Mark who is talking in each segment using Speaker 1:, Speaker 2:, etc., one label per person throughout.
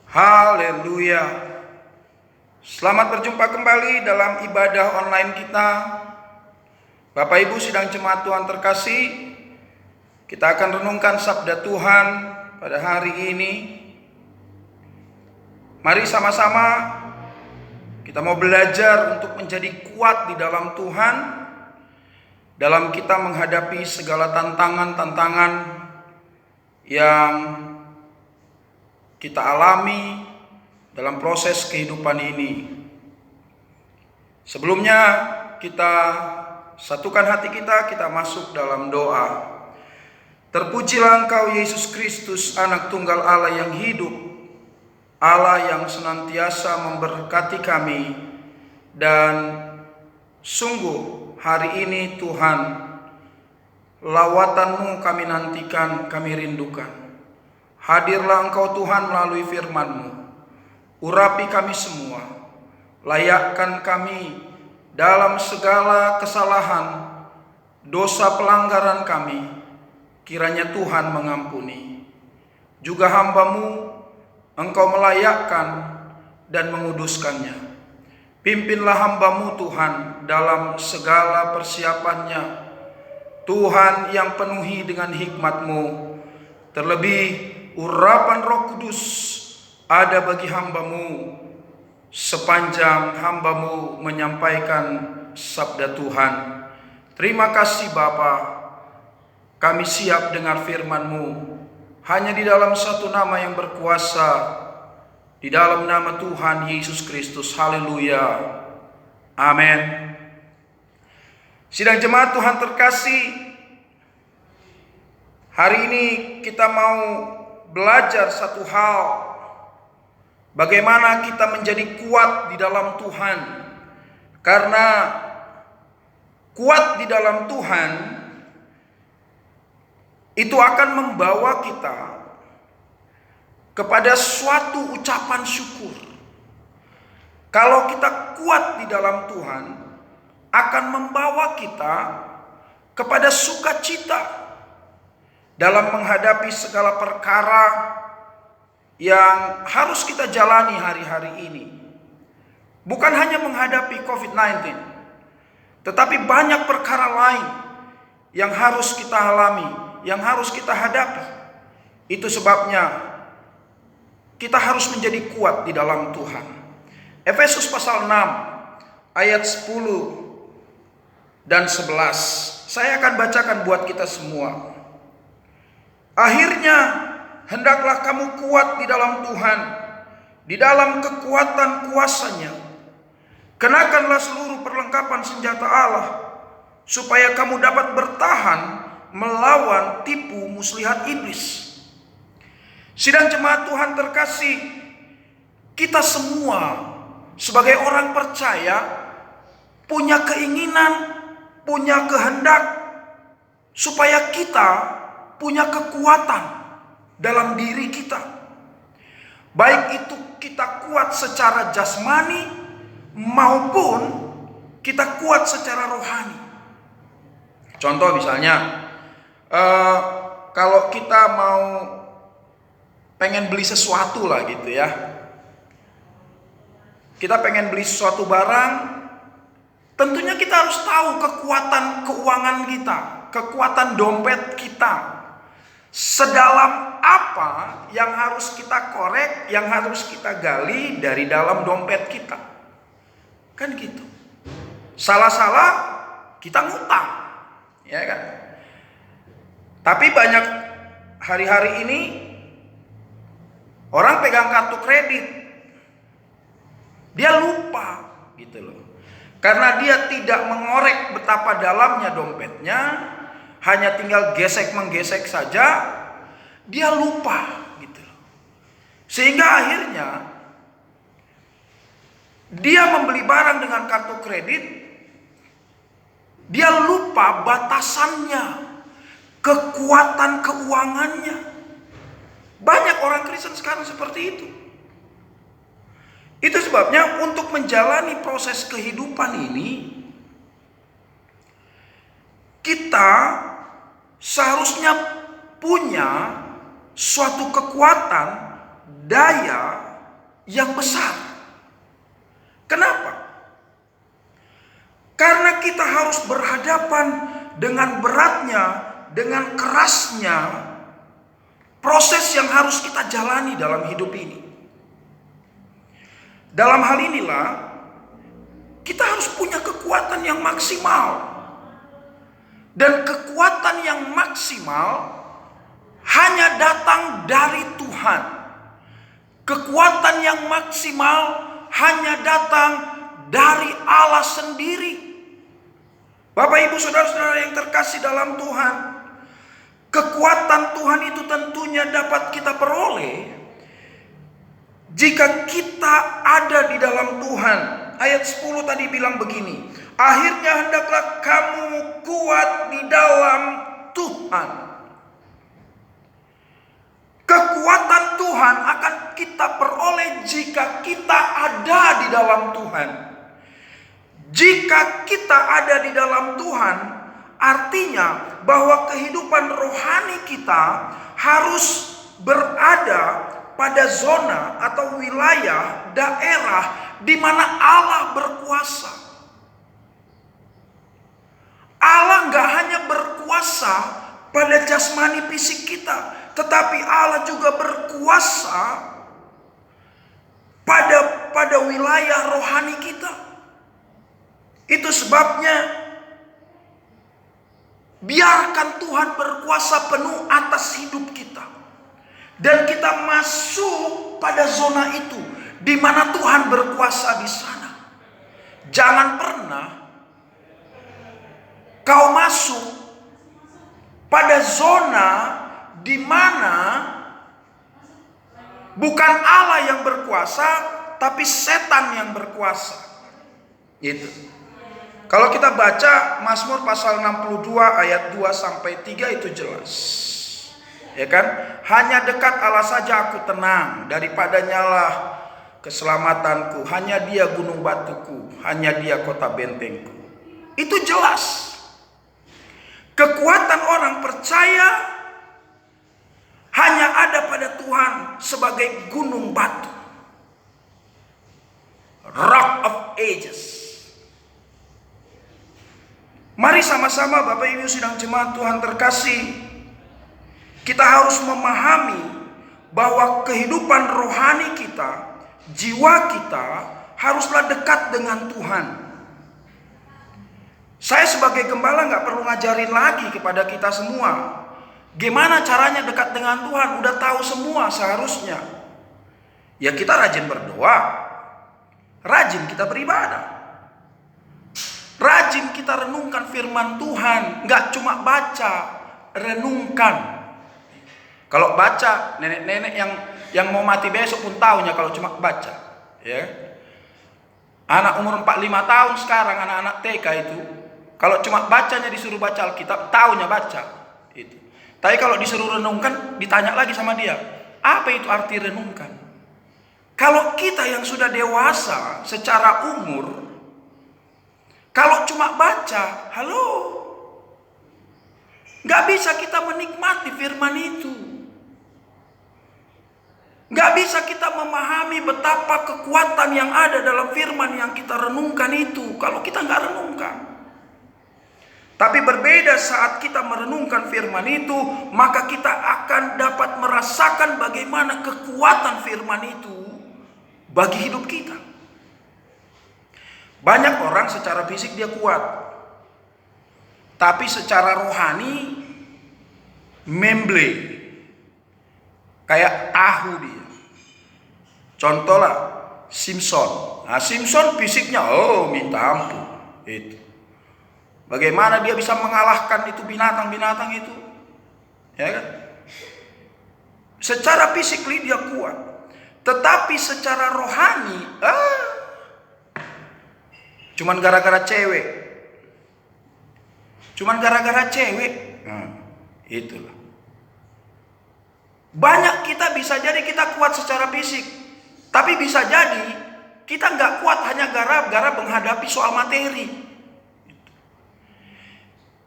Speaker 1: Haleluya. Selamat berjumpa kembali dalam ibadah online kita. Bapak Ibu sidang jemaat Tuhan terkasih, kita akan renungkan sabda Tuhan pada hari ini. Mari sama-sama kita mau belajar untuk menjadi kuat di dalam Tuhan, dalam kita menghadapi segala tantangan-tantangan yang kita alami dalam proses kehidupan ini. Sebelumnya kita satukan hati kita masuk dalam doa. Terpujilah Engkau Yesus Kristus, Anak Tunggal Allah yang hidup, Allah yang senantiasa memberkati kami. Dan sungguh hari ini Tuhan, lawatan-Mu kami nantikan, kami rindukan. Hadirlah Engkau Tuhan melalui firman-Mu. Urapi kami semua. Layakkan kami dalam segala kesalahan, dosa pelanggaran kami. Kiranya Tuhan mengampuni. Juga hamba-Mu Engkau melayakkan dan menguduskannya. Pimpinlah hamba-Mu Tuhan dalam segala persiapannya. Tuhan yang penuhi dengan hikmat-Mu. Terlebih urapan Roh Kudus ada bagi hamba-Mu sepanjang hamba-Mu menyampaikan sabda Tuhan. Terima kasih Bapa, kami siap dengar firman-Mu hanya di dalam satu nama yang berkuasa, di dalam nama Tuhan Yesus Kristus. Haleluya. Amin. Sidang jemaat Tuhan terkasih, hari ini kita mau belajar satu hal, bagaimana kita menjadi kuat di dalam Tuhan. Karena kuat di dalam Tuhan itu akan membawa kita kepada suatu ucapan syukur. Kalau kita kuat di dalam Tuhan, akan membawa kita kepada sukacita dalam menghadapi segala perkara yang harus kita jalani hari-hari ini. Bukan hanya menghadapi COVID-19, tetapi banyak perkara lain yang harus kita alami, yang harus kita hadapi. Itu sebabnya kita harus menjadi kuat di dalam Tuhan. Efesus pasal 6 ayat 10 dan 11. Saya akan bacakan buat kita semua. Akhirnya, hendaklah kamu kuat di dalam Tuhan, di dalam kekuatan kuasa-Nya. Kenakanlah seluruh perlengkapan senjata Allah, supaya kamu dapat bertahan melawan tipu muslihat iblis. Sidang jemaat Tuhan terkasih, kita semua sebagai orang percaya punya keinginan, punya kehendak, supaya kita punya kekuatan dalam diri kita. Baik itu kita kuat secara jasmani maupun kita kuat secara rohani. Contoh misalnya, kalau kita mau pengen beli sesuatu lah gitu ya. Kita pengen beli sesuatu barang, tentunya kita harus tahu kekuatan keuangan kita, kekuatan dompet kita. Sedalam apa yang harus kita korek, yang harus kita gali dari dalam dompet kita. Kan gitu. Salah-salah kita ngutang, ya kan? Tapi banyak hari-hari ini orang pegang kartu kredit, dia lupa gitu loh. Karena dia tidak mengorek betapa dalamnya dompetnya, hanya tinggal gesek-menggesek saja, dia lupa gitu loh. Sehingga akhirnya dia membeli barang dengan kartu kredit, dia lupa batasannya, kekuatan keuangannya. Banyak orang Kristen sekarang seperti itu. Itu sebabnya untuk menjalani proses kehidupan ini, kita seharusnya punya suatu kekuatan, daya yang besar. Kenapa? Karena kita harus berhadapan dengan beratnya, dengan kerasnya proses yang harus kita jalani dalam hidup ini. Dalam hal inilah kita harus punya kekuatan yang maksimal. Dan kekuatan yang maksimal hanya datang dari Tuhan. Kekuatan yang maksimal hanya datang dari Allah sendiri. Bapak, Ibu, saudara-saudara yang terkasih dalam Tuhan, kekuatan Tuhan itu tentunya dapat kita peroleh jika kita ada di dalam Tuhan. Ayat 10 tadi bilang begini, akhirnya hendaklah kamu kuat di dalam Tuhan. Kekuatan Tuhan akan kita peroleh jika kita ada di dalam Tuhan. Jika kita ada di dalam Tuhan, artinya bahwa kehidupan rohani kita harus berada pada zona atau wilayah, daerah di mana Allah berkuasa. Allah nggak hanya berkuasa pada jasmani fisik kita, tetapi Allah juga berkuasa pada wilayah rohani kita. Itu sebabnya biarkan Tuhan berkuasa penuh atas hidup kita. Dan kita masuk pada zona itu, di mana Tuhan berkuasa di sana. Jangan pernah kau masuk pada zona di mana bukan Allah yang berkuasa, tapi setan yang berkuasa. Gitu. Kalau kita baca Mazmur pasal 62 ayat 2 sampai 3 itu jelas. Ya kan? Hanya dekat Allah saja aku tenang, daripadanya lah keselamatanku. Hanya Dia gunung batuku, hanya Dia kota bentengku. Itu jelas. Kekuatan orang percaya hanya ada pada Tuhan sebagai gunung batu. Rock of Ages. Mari sama-sama Bapak Ibu sidang jemaat Tuhan terkasih, kita harus memahami bahwa kehidupan rohani kita, jiwa kita haruslah dekat dengan Tuhan. Saya sebagai gembala nggak perlu ngajarin lagi kepada kita semua gimana caranya dekat dengan Tuhan. Udah tahu semua seharusnya. Ya kita rajin berdoa, rajin kita beribadah, rajin kita renungkan firman Tuhan. Nggak cuma baca, renungkan. Kalau baca, nenek-nenek yang mau mati besok pun tahunya kalau cuma baca. Ya. Anak umur 45 tahun sekarang, anak-anak TK itu, kalau cuma bacanya disuruh baca Alkitab, tahunya baca. Itu. Tapi kalau disuruh renungkan, ditanya lagi sama dia, apa itu arti renungkan? Kalau kita yang sudah dewasa secara umur, kalau cuma baca, halo, nggak bisa kita menikmati firman itu. Gak bisa kita memahami betapa kekuatan yang ada dalam firman yang kita renungkan itu kalau kita gak renungkan. Tapi berbeda saat kita merenungkan firman itu, maka kita akan dapat merasakan bagaimana kekuatan firman itu bagi hidup kita. Banyak orang secara fisik dia kuat, tapi secara rohani memble. Kayak tahu dia. Contoh lah Simpson. Nah Simpson fisiknya minta ampun. Itu. Bagaimana dia bisa mengalahkan itu binatang-binatang itu? Ya kan? Secara fisik dia kuat. Tetapi secara rohani cuman gara-gara cewek. Cuman gara-gara cewek. Nah, itulah. Banyak kita bisa jadi kita kuat secara fisik, tapi bisa jadi kita nggak kuat hanya gara-gara menghadapi soal materi.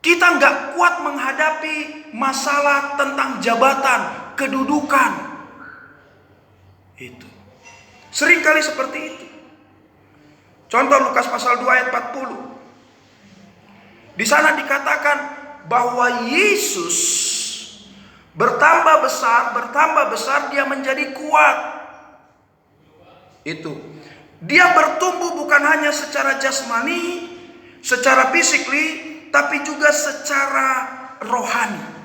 Speaker 1: Kita nggak kuat menghadapi masalah tentang jabatan, kedudukan. Itu. Seringkali seperti itu. Contoh Lukas pasal 2 ayat 40. Di sana dikatakan bahwa Yesus bertambah besar, dia menjadi kuat. Itu. Dia bertumbuh bukan hanya secara jasmani, secara fisikly, tapi juga secara rohani.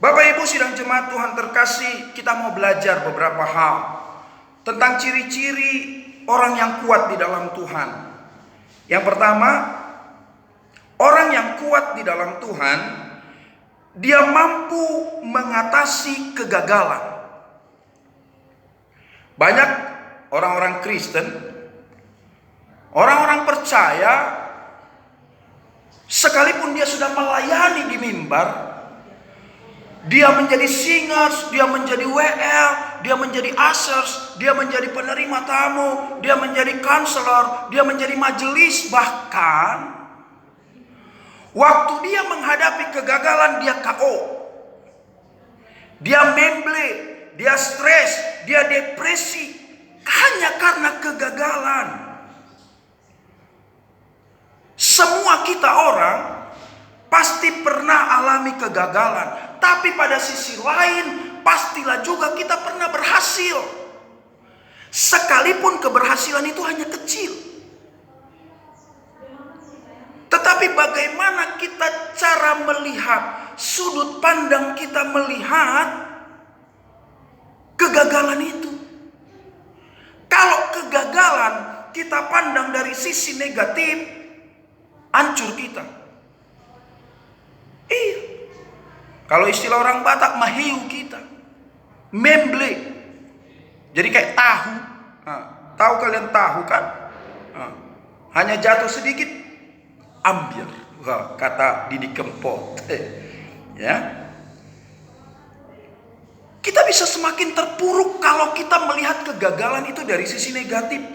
Speaker 1: Bapak Ibu sidang jemaat Tuhan terkasih, kita mau belajar beberapa hal tentang ciri-ciri orang yang kuat di dalam Tuhan. Yang pertama, orang yang kuat di dalam Tuhan, dia mampu mengatasi kegagalan. Banyak orang-orang Kristen, orang-orang percaya, sekalipun dia sudah melayani di mimbar, dia menjadi singers, dia menjadi WL, dia menjadi ushers, dia menjadi penerima tamu, dia menjadi counselor, dia menjadi majelis, bahkan waktu dia menghadapi kegagalan dia KO. Dia memble, dia stres, dia depresi hanya karena kegagalan. Semua kita orang pasti pernah alami kegagalan. Tapi pada sisi lain, pastilah juga kita pernah berhasil. Sekalipun keberhasilan itu hanya kecil. Tetapi bagaimana kita cara melihat, sudut pandang kita melihat kegagalan itu. Kalau kegagalan kita pandang dari sisi negatif, hancur kita. Iya. Kalau istilah orang Batak, mahiu kita. Memble. Jadi kayak tahu. Tahu kalian tahu kan? Hanya jatuh sedikit, ambil. Kata Didi Kempot. Ya. Kita bisa semakin terpuruk kalau kita melihat kegagalan itu dari sisi negatif.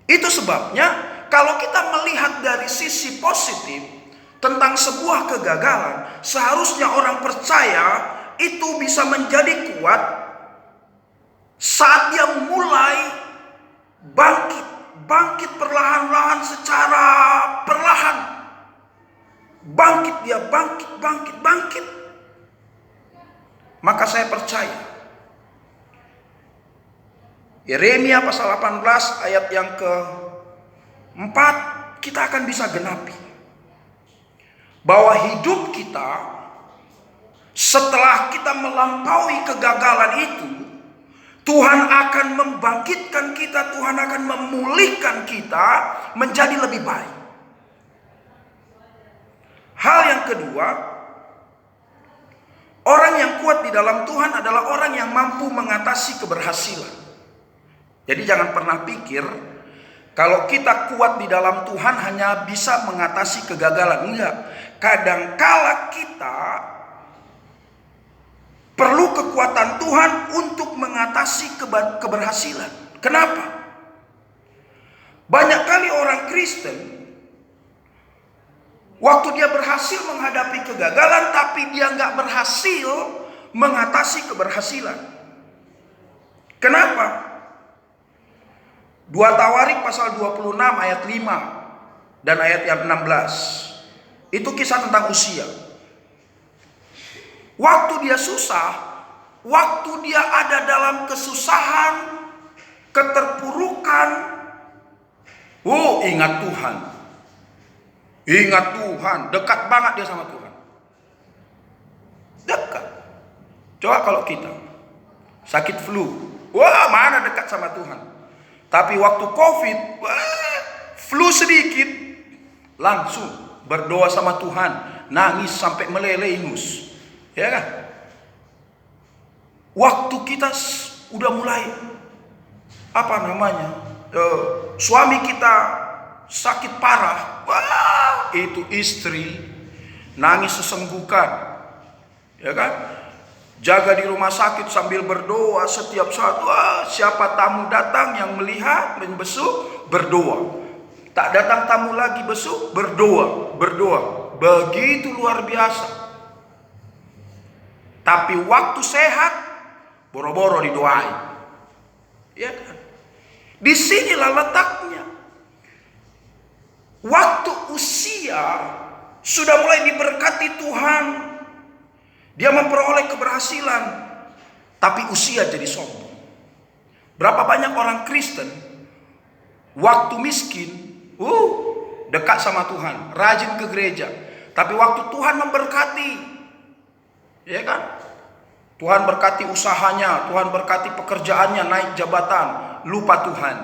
Speaker 1: Itu sebabnya kalau kita melihat dari sisi positif tentang sebuah kegagalan, seharusnya orang percaya itu bisa menjadi kuat saat dia mulai bangkit perlahan-lahan secara perlahan. Bangkit. Maka saya percaya Yeremia pasal 18 ayat yang ke-4 kita akan bisa genapi. Bahwa hidup kita setelah kita melampaui kegagalan itu, Tuhan akan membangkitkan kita, Tuhan akan memulihkan kita menjadi lebih baik. Hal yang kedua, orang yang kuat di dalam Tuhan adalah orang yang mampu mengatasi keberhasilan. Jadi jangan pernah pikir kalau kita kuat di dalam Tuhan hanya bisa mengatasi kegagalan. Enggak. Kadangkala kita perlu kekuatan Tuhan untuk mengatasi keberhasilan. Kenapa? Banyak kali orang Kristen, waktu dia berhasil menghadapi kegagalan, tapi dia nggak berhasil mengatasi keberhasilan. Kenapa? 2 Tawarik pasal 26 ayat 5 dan ayat yang 16. Itu kisah tentang Usia. Waktu dia susah, waktu dia ada dalam kesusahan, keterpurukan, ingat Tuhan. Ingat Tuhan, dekat banget dia sama Tuhan. Dekat. Coba kalau kita sakit flu, mana dekat sama Tuhan. Tapi waktu COVID, flu sedikit, langsung berdoa sama Tuhan, nangis sampai meleleh ingus. Ya kan? Waktu kita udah mulai suami kita sakit parah, itu istri nangis sesenggukan. Ya kan? Jaga di rumah sakit sambil berdoa setiap saat. Siapa tamu datang yang melihat membesuk, berdoa. Tak datang tamu lagi besuk, berdoa. Begitu luar biasa. Tapi waktu sehat, boro-boro didoain. Ya kan? Disinilah letaknya. Waktu usia sudah mulai diberkati Tuhan, dia memperoleh keberhasilan, tapi usia jadi sombong. Berapa banyak orang Kristen waktu miskin, dekat sama Tuhan, rajin ke gereja, tapi waktu Tuhan memberkati, ya kan? Tuhan berkati usahanya, Tuhan berkati pekerjaannya, naik jabatan, lupa Tuhan,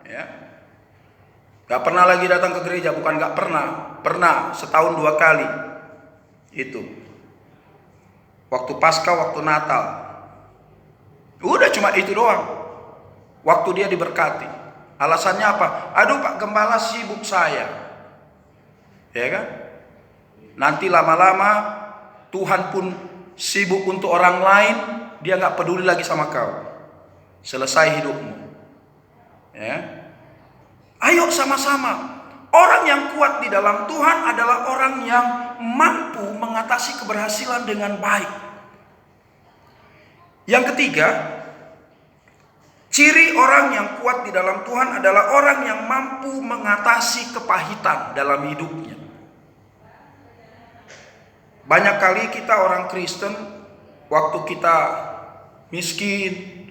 Speaker 1: ya. Gak pernah lagi datang ke gereja, bukan gak pernah setahun 2 kali. Itu waktu Paskah, waktu Natal. Udah cuma itu doang. Waktu dia diberkati. Alasannya apa? Aduh Pak Gembala sibuk saya. Ya kan? Nanti lama-lama Tuhan pun sibuk untuk orang lain, dia gak peduli lagi sama kau. Selesai hidupmu. Ya. Ayo sama-sama. Orang yang kuat di dalam Tuhan adalah orang yang mampu mengatasi keberhasilan dengan baik. Yang ketiga, ciri orang yang kuat di dalam Tuhan adalah orang yang mampu mengatasi kepahitan dalam hidupnya. Banyak kali kita orang Kristen, waktu kita miskin,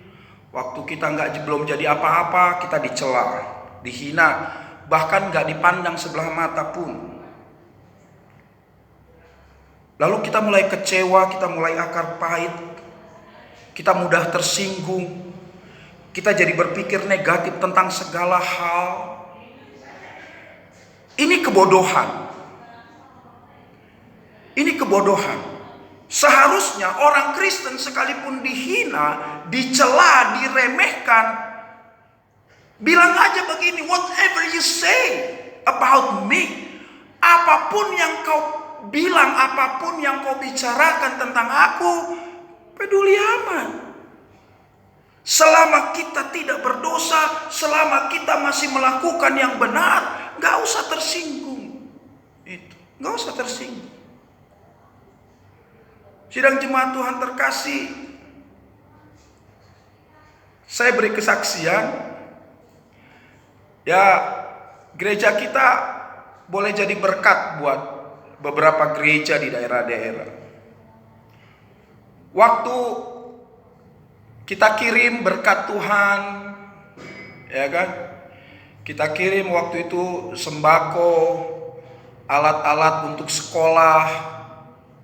Speaker 1: waktu kita belum jadi apa-apa, kita dicela, dihina, bahkan gak dipandang sebelah mata pun. Lalu kita mulai kecewa, kita mulai akar pahit, kita mudah tersinggung, kita jadi berpikir negatif tentang segala hal. Ini kebodohan. Ini kebodohan. Seharusnya orang Kristen sekalipun dihina, dicela, diremehkan, bilang aja begini, whatever you say about me, apapun yang kau bilang, apapun yang kau bicarakan tentang aku, peduli amat. Selama kita tidak berdosa, selama kita masih melakukan yang benar, gak usah tersinggung. Itu, gak usah tersinggung. Sidang jemaat Tuhan terkasih, saya beri kesaksian. Ya, gereja kita boleh jadi berkat buat beberapa gereja di daerah-daerah. Waktu kita kirim berkat Tuhan, ya kan? Kita kirim waktu itu sembako, alat-alat untuk sekolah,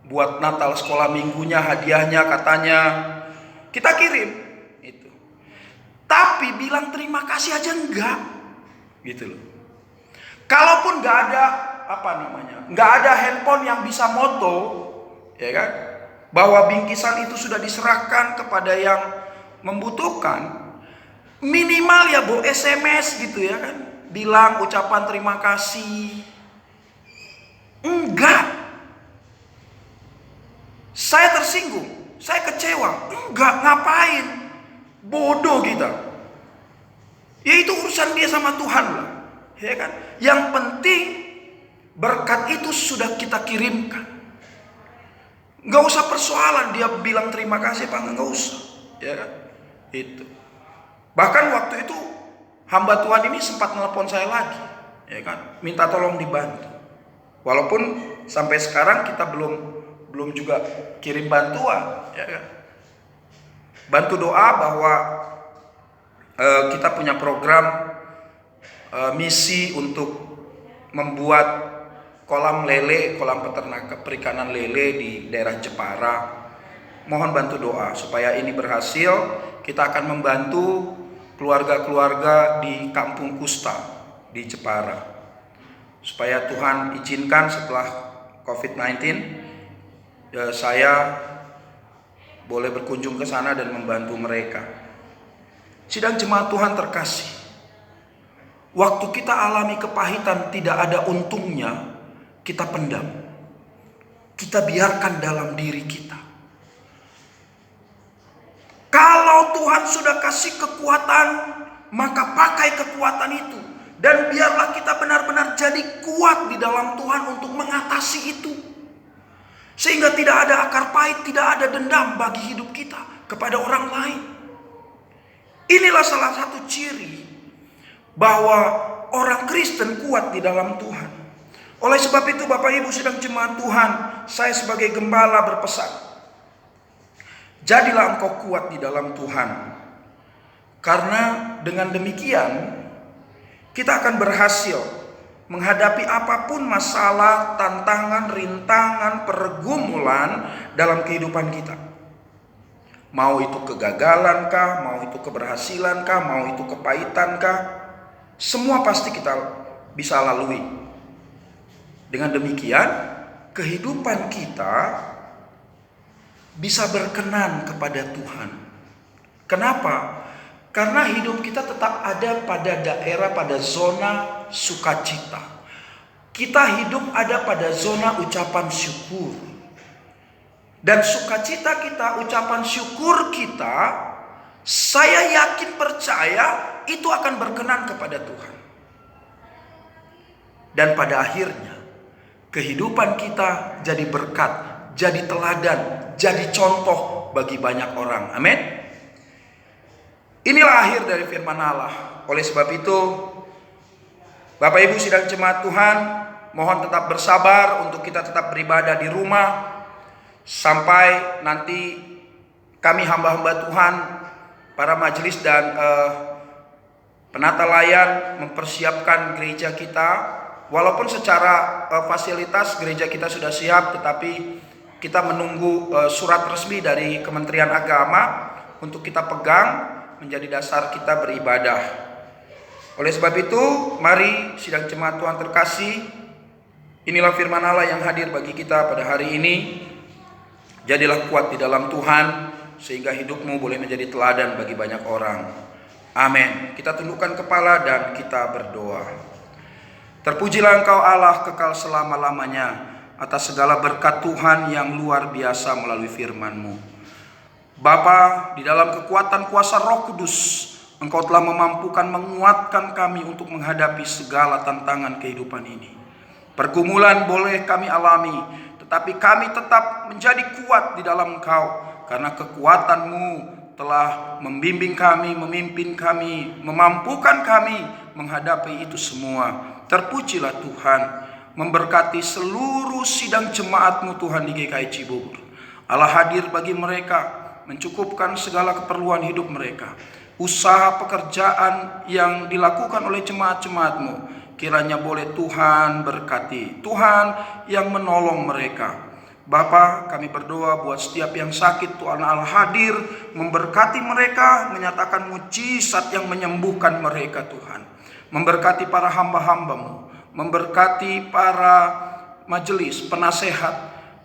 Speaker 1: buat Natal sekolah minggunya, hadiahnya katanya. Kita kirim itu. Tapi bilang terima kasih aja enggak. Gitu loh. Kalaupun nggak ada nggak ada handphone yang bisa moto, ya kan, bahwa bingkisan itu sudah diserahkan kepada yang membutuhkan, minimal ya SMS gitu ya kan, bilang ucapan terima kasih. Enggak. Saya tersinggung, saya kecewa. Enggak, ngapain? Bodoh kita. Ya itu urusan dia sama Tuhan lah, ya kan? Yang penting berkat itu sudah kita kirimkan. Nggak usah persoalan dia bilang terima kasih apa nggak usah, ya kan? Itu. Bahkan waktu itu hamba Tuhan ini sempat nelpon saya lagi, ya kan? Minta tolong dibantu. Walaupun sampai sekarang kita belum juga kirim bantuan, ya kan? Bantu doa bahwa kita punya program misi untuk membuat kolam lele, kolam peternakan perikanan lele di daerah Jepara. Mohon bantu doa supaya ini berhasil. Kita akan membantu keluarga-keluarga di Kampung Kusta di Jepara, supaya Tuhan izinkan setelah COVID-19 saya boleh berkunjung ke sana dan membantu mereka. Sidang jemaat Tuhan terkasih, waktu kita alami kepahitan tidak ada untungnya, kita pendam, kita biarkan dalam diri kita. Kalau Tuhan sudah kasih kekuatan, maka pakai kekuatan itu, dan biarlah kita benar-benar jadi kuat di dalam Tuhan untuk mengatasi itu, sehingga tidak ada akar pahit, tidak ada dendam bagi hidup kita. kepada orang lain. Inilah salah satu ciri bahwa orang Kristen kuat di dalam Tuhan. Oleh sebab itu Bapak Ibu sidang jemaat Tuhan, saya sebagai gembala berpesan, jadilah engkau kuat di dalam Tuhan. Karena dengan demikian kita akan berhasil menghadapi apapun masalah, tantangan, rintangan, pergumulan dalam kehidupan kita. Mau itu kegagalan kah, mau itu keberhasilan kah, mau itu kepahitan kah, semua pasti kita bisa lalui. Dengan demikian kehidupan kita bisa berkenan kepada Tuhan. Kenapa? Karena hidup kita tetap ada pada daerah, pada zona sukacita. Kita hidup ada pada zona ucapan syukur. Dan sukacita kita, ucapan syukur kita, saya yakin percaya itu akan berkenan kepada Tuhan. Dan pada akhirnya kehidupan kita jadi berkat, jadi teladan, jadi contoh bagi banyak orang. Amin. Inilah akhir dari firman Allah. Oleh sebab itu, Bapak Ibu sidang jemaat Tuhan, mohon tetap bersabar untuk kita tetap beribadah di rumah sampai nanti kami hamba-hamba Tuhan, para majelis dan penata layan mempersiapkan gereja kita. Walaupun secara fasilitas gereja kita sudah siap, tetapi kita menunggu surat resmi dari Kementerian Agama untuk kita pegang menjadi dasar kita beribadah. Oleh sebab itu, mari sidang jemaat Tuhan terkasih, inilah firman Allah yang hadir bagi kita pada hari ini. Jadilah kuat di dalam Tuhan, sehingga hidupmu boleh menjadi teladan bagi banyak orang. Amin. Kita tundukkan kepala dan kita berdoa. Terpujilah Engkau Allah kekal selama-lamanya atas segala berkat Tuhan yang luar biasa melalui firman-Mu. Bapa, di dalam kekuatan kuasa Roh Kudus, Engkau telah memampukan menguatkan kami untuk menghadapi segala tantangan kehidupan ini. Pergumulan boleh kami alami, tetapi kami tetap menjadi kuat di dalam Engkau, karena kekuatan-Mu telah membimbing kami, memimpin kami, memampukan kami menghadapi itu semua. Terpujilah Tuhan, memberkati seluruh sidang jemaat-Mu Tuhan di GKI Cibubur. Allah hadir bagi mereka, mencukupkan segala keperluan hidup mereka. Usaha pekerjaan yang dilakukan oleh jemaat-jemaat-Mu, kiranya boleh Tuhan berkati. Tuhan yang menolong mereka. Bapa, kami berdoa buat setiap yang sakit, Tuhan Allah hadir, memberkati mereka, menyatakan mujizat yang menyembuhkan mereka Tuhan. Memberkati para hamba-hamba-Mu, memberkati para majelis, penasehat,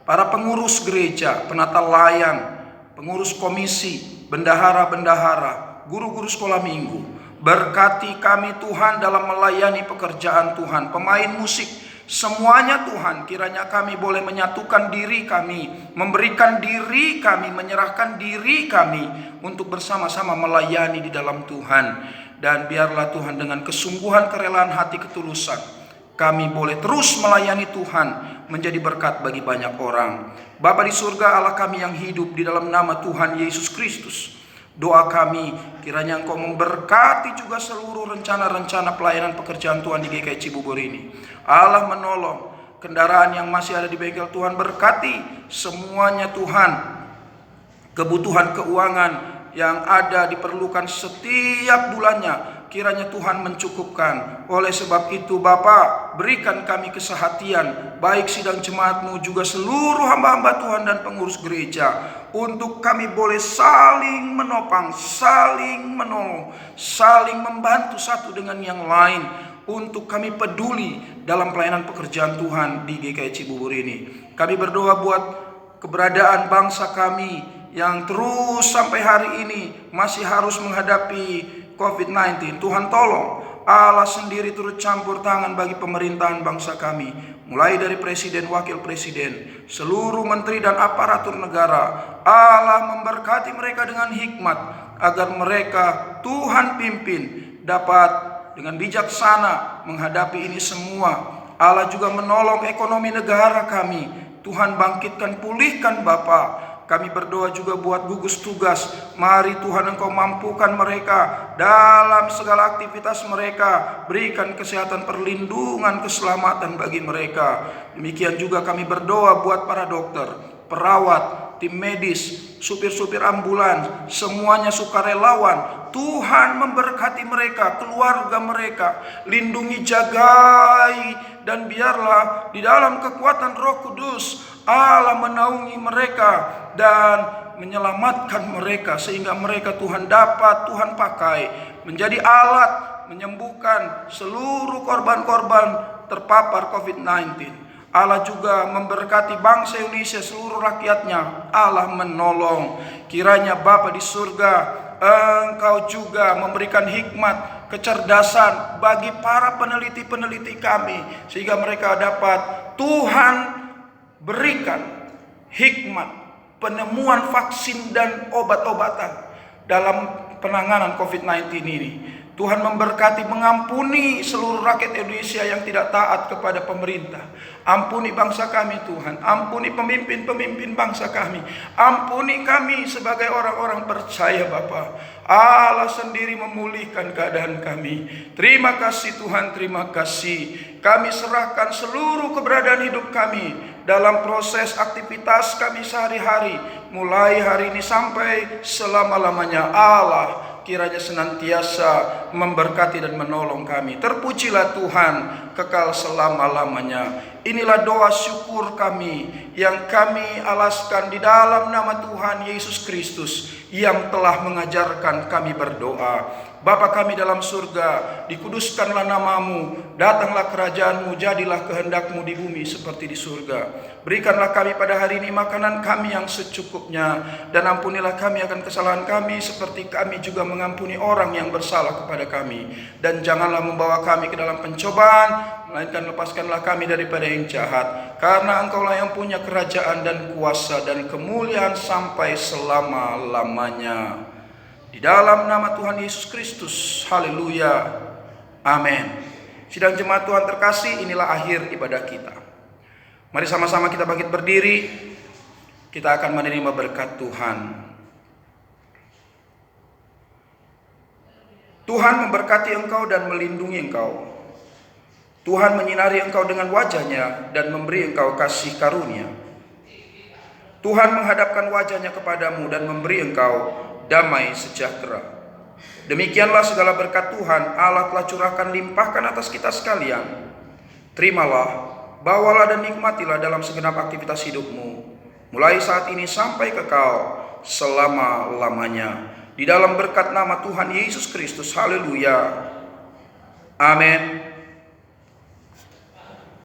Speaker 1: para pengurus gereja, penata layan, pengurus komisi, bendahara-bendahara, guru-guru sekolah minggu. Berkati kami Tuhan dalam melayani pekerjaan Tuhan, pemain musik, semuanya Tuhan, kiranya kami boleh menyatukan diri kami, memberikan diri kami, menyerahkan diri kami untuk bersama-sama melayani di dalam Tuhan. Dan biarlah Tuhan dengan kesungguhan, kerelaan hati, ketulusan, kami boleh terus melayani Tuhan, menjadi berkat bagi banyak orang. Bapa di surga, Allah kami yang hidup, di dalam nama Tuhan Yesus Kristus, doa kami kiranya Engkau memberkati juga seluruh rencana-rencana pelayanan pekerjaan Tuhan di GKI Cibubur ini. Allah menolong kendaraan yang masih ada di bengkel Tuhan, berkati semuanya Tuhan. Kebutuhan keuangan yang ada diperlukan setiap bulannya, kiranya Tuhan mencukupkan. Oleh sebab itu Bapa, berikan kami kesehatian, baik sidang jemaat-Mu juga seluruh hamba-hamba Tuhan dan pengurus gereja, untuk kami boleh saling menopang, saling menolong, saling membantu satu dengan yang lain, untuk kami peduli dalam pelayanan pekerjaan Tuhan di GKI Cibubur ini. Kami berdoa buat keberadaan bangsa kami yang terus sampai hari ini masih harus menghadapi COVID-19. Tuhan tolong, Allah sendiri turut campur tangan bagi pemerintahan bangsa kami, mulai dari presiden, wakil presiden, seluruh menteri dan aparatur negara. Allah memberkati mereka dengan hikmat, agar mereka Tuhan pimpin dapat dengan bijaksana menghadapi ini semua. Allah juga menolong ekonomi negara kami. Tuhan bangkitkan, pulihkan Bapa Kami berdoa juga buat gugus tugas. Mari Tuhan Engkau mampukan mereka dalam segala aktivitas mereka. Berikan kesehatan, perlindungan, keselamatan bagi mereka. Demikian juga kami berdoa buat para dokter, perawat, tim medis, supir-supir ambulans, semuanya sukarelawan. Tuhan memberkati mereka, keluarga mereka. Lindungi, jagai, dan biarlah di dalam kekuatan Roh Kudus Allah menaungi mereka dan menyelamatkan mereka, sehingga mereka Tuhan Tuhan pakai menjadi alat menyembuhkan seluruh korban-korban terpapar COVID-19. Allah juga memberkati bangsa Indonesia, seluruh rakyatnya. Allah menolong. Kiranya Bapa di surga, Engkau juga memberikan hikmat, kecerdasan bagi para peneliti-peneliti kami, sehingga mereka dapat Tuhan berikan hikmat penemuan vaksin dan obat-obatan dalam penanganan COVID-19 ini. Tuhan memberkati, mengampuni seluruh rakyat Indonesia yang tidak taat kepada pemerintah. Ampuni bangsa kami Tuhan, ampuni pemimpin-pemimpin bangsa kami, ampuni kami sebagai orang-orang percaya Bapa. Allah sendiri memulihkan keadaan kami. Terima kasih Tuhan, terima kasih. Kami serahkan seluruh keberadaan hidup kami dalam proses aktivitas kami sehari-hari, mulai hari ini sampai selama-lamanya. Allah kiranya senantiasa memberkati dan menolong kami. Terpujilah Tuhan kekal selama-lamanya. Inilah doa syukur kami yang kami alaskan di dalam nama Tuhan Yesus Kristus yang telah mengajarkan kami berdoa. Bapa kami dalam surga, dikuduskanlah namamu, datanglah kerajaanmu, jadilah kehendakmu di bumi seperti di surga. Berikanlah kami pada hari ini makanan kami yang secukupnya, dan ampunilah kami akan kesalahan kami seperti kami juga mengampuni orang yang bersalah kepada kami. Dan janganlah membawa kami ke dalam pencobaan, melainkan lepaskanlah kami daripada yang jahat. Karena Engkaulah yang punya kerajaan dan kuasa dan kemuliaan sampai selama-lamanya. Di dalam nama Tuhan Yesus Kristus, haleluya, amin. Sidang jemaat Tuhan terkasih, inilah akhir ibadah kita. Mari sama-sama kita bangkit berdiri, kita akan menerima berkat Tuhan. Tuhan memberkati engkau dan melindungi engkau. Tuhan menyinari engkau dengan wajahnya dan memberi engkau kasih karunia. Tuhan menghadapkan wajahnya kepadamu dan memberi engkau damai sejahtera. Demikianlah segala berkat Tuhan Allah telah curahkan limpahkan atas kita sekalian. Terimalah, bawalah dan nikmatilah dalam segenap aktivitas hidupmu, mulai saat ini sampai kekal selama-lamanya. Di dalam berkat nama Tuhan Yesus Kristus, haleluya, amin.